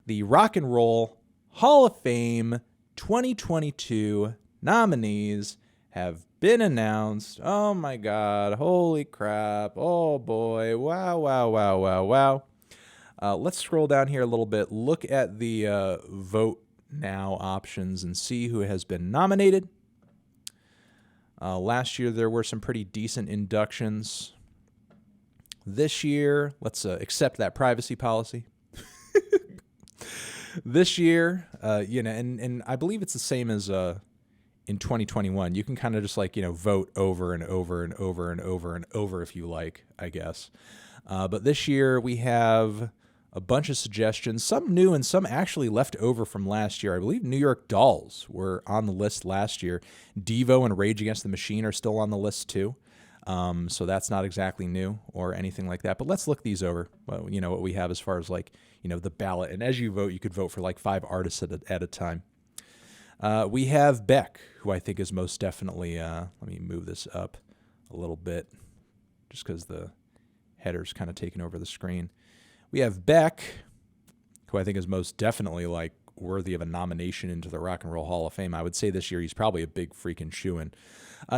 the Rock and Roll Hall of Fame 2022 nominees have been announced. Oh my God. Holy crap. Oh boy. Wow, wow, wow, wow, wow. Let's scroll down here a little bit. Look at the vote now options and see who has been nominated. Last year, there were some pretty decent inductions. This year, let's accept that privacy policy. This year, and I believe it's the same as in 2021. You can kind of just vote over and over and over and over and over if you like, I guess. But this year, we have a bunch of suggestions, some new and some actually left over from last year. I believe New York Dolls were on the list last year. Devo and Rage Against the Machine are still on the list too. So that's not exactly new or anything like that. But let's look these over, what we have as far as the ballot. And as you vote, you could vote for 5 artists at a time. We have Beck, who I think is most definitely, let me move this up a little bit just because the header's kind of taking over the screen. We have Beck, who I think is most definitely worthy of a nomination into the Rock and Roll Hall of Fame. I would say this year he's probably a big freaking shoo-in.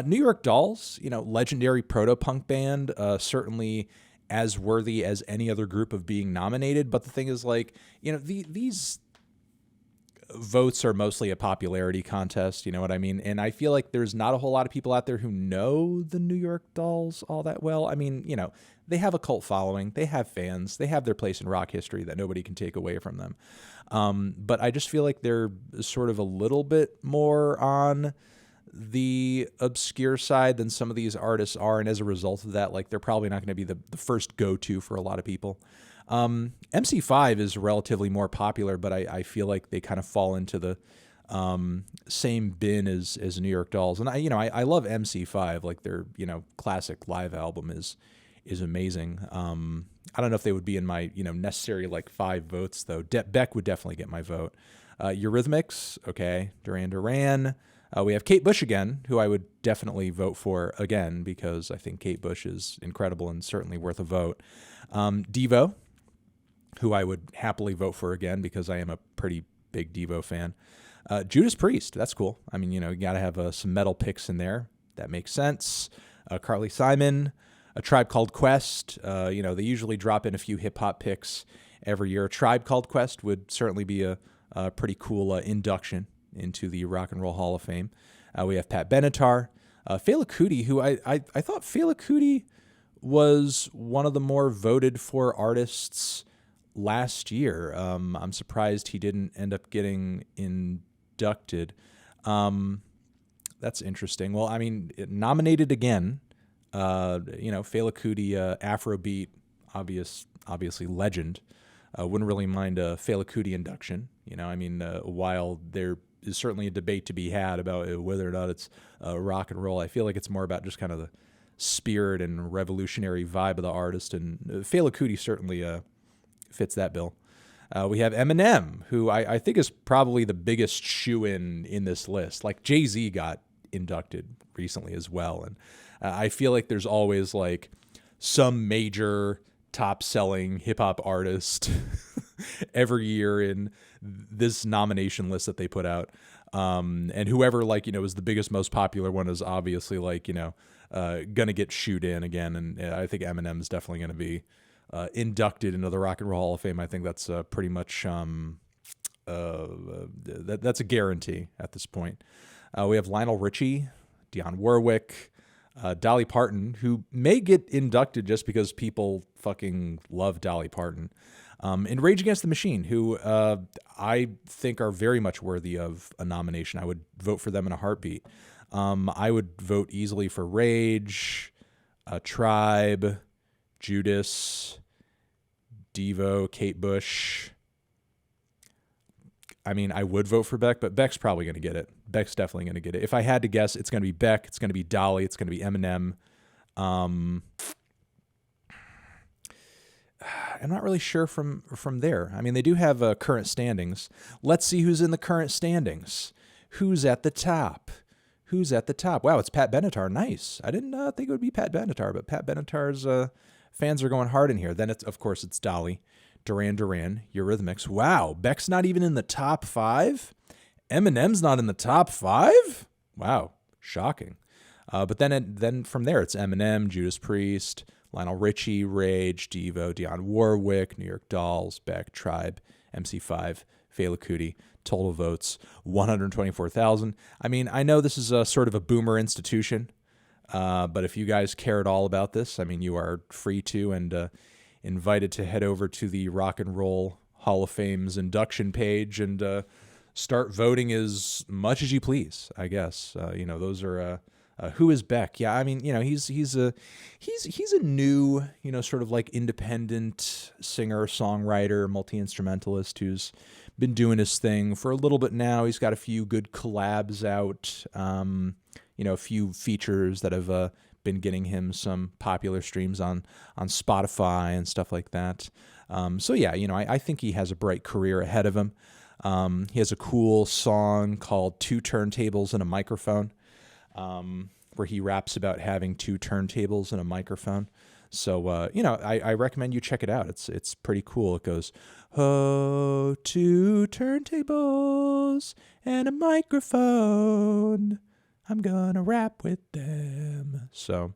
New York Dolls, legendary proto-punk band, certainly as worthy as any other group of being nominated. But the thing is, these votes are mostly a popularity contest, you know what I mean? And I feel like there's not a whole lot of people out there who know the New York Dolls all that well. I mean, they have a cult following, they have fans, they have their place in rock history that nobody can take away from them. But I just feel like they're sort of a little bit more on the obscure side than some of these artists are. And as a result of that, they're probably not going to be the first go-to for a lot of people. MC5 is relatively more popular, but I feel like they kind of fall into the same bin as New York Dolls. And I love MC5. Their classic live album is amazing. I don't know if they would be in my necessary 5 votes though. Beck would definitely get my vote. Eurythmics, okay. Duran. We have Kate Bush again, who I would definitely vote for again because I think Kate Bush is incredible and certainly worth a vote. Devo, who I would happily vote for again because I am a pretty big Devo fan. Judas Priest, that's cool. I mean, you got to have some metal picks in there. That makes sense. Carly Simon, A Tribe Called Quest. They usually drop in a few hip-hop picks every year. A Tribe Called Quest would certainly be a pretty cool induction into the Rock and Roll Hall of Fame. We have Pat Benatar. Fela Kuti, who I thought Fela Kuti was one of the more voted for artists last year. I'm surprised he didn't end up getting inducted. That's interesting. Well, I mean, nominated again. Fela Kuti, Afrobeat, obviously legend. Wouldn't really mind a Fela Kuti induction. While there is certainly a debate to be had about whether or not it's rock and roll, I feel like it's more about just kind of the spirit and revolutionary vibe of the artist. And Fela Kuti certainly fits that bill. We have Eminem, who I think is probably the biggest shoe-in in this list. Jay-Z got inducted recently as well. And I feel like there's always some major top-selling hip-hop artist every year in this nomination list that they put out. And whoever is the biggest, most popular one is obviously gonna get shooed in again. And I think Eminem is definitely going to be inducted into the Rock and Roll Hall of Fame. I think that's pretty much that's a guarantee at this point. We have Lionel Richie, Dionne Warwick, Dolly Parton, who may get inducted just because people fucking love Dolly Parton. And Rage Against the Machine, who I think are very much worthy of a nomination. I would vote for them in a heartbeat. I would vote easily for Rage, Tribe, Judas, Devo, Kate Bush. I mean, I would vote for Beck, but Beck's probably going to get it. Beck's definitely going to get it. If I had to guess, it's going to be Beck, it's going to be Dolly, it's going to be Eminem. I'm not really sure from there. I mean, they do have current standings. Let's see who's in the current standings. Who's at the top? Who's at the top? Wow, it's Pat Benatar. Nice. I didn't think it would be Pat Benatar, but Pat Benatar's fans are going hard in here. Then, of course, it's Dolly. Duran Duran, Eurythmics. Wow, Beck's not even in the top 5? Eminem's not in the top 5? Wow, shocking. But then from there, it's Eminem, Judas Priest, Lionel Richie, Rage, Devo, Dionne Warwick, New York Dolls, Beck, Tribe, MC5, Fela Kuti. Total votes, 124,000. I mean, I know this is a sort of a boomer institution, but if you guys care at all about this, I mean, you are free to and invited to head over to the Rock and Roll Hall of Fame's induction page and start voting as much as you please, I guess. Those are... who is Beck? Yeah, I mean, he's a new, sort of like independent singer, songwriter, multi-instrumentalist who's been doing his thing for a little bit now. He's got a few good collabs out, a few features that have been getting him some popular streams on Spotify and stuff like that. So yeah, I think he has a bright career ahead of him. He has a cool song called Two Turntables and a Microphone, where he raps about having 2 turntables and a microphone. So, I recommend you check it out. It's pretty cool. It goes, oh, 2 turntables and a microphone. I'm gonna rap with them. So,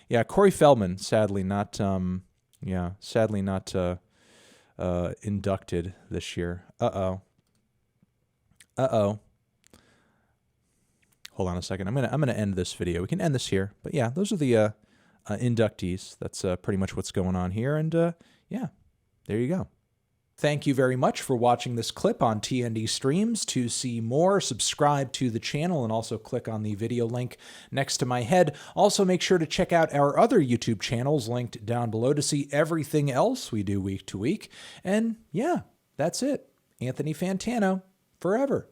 yeah, Corey Feldman, sadly not inducted this year. Uh-oh. Hold on a second. I'm gonna end this video. We can end this here. But yeah, those are the inductees. That's pretty much what's going on here. And yeah, there you go. Thank you very much for watching this clip on TND Streams. To see more, subscribe to the channel and also click on the video link next to my head. Also, make sure to check out our other YouTube channels linked down below to see everything else we do week to week. And yeah, that's it. Anthony Fantano, forever.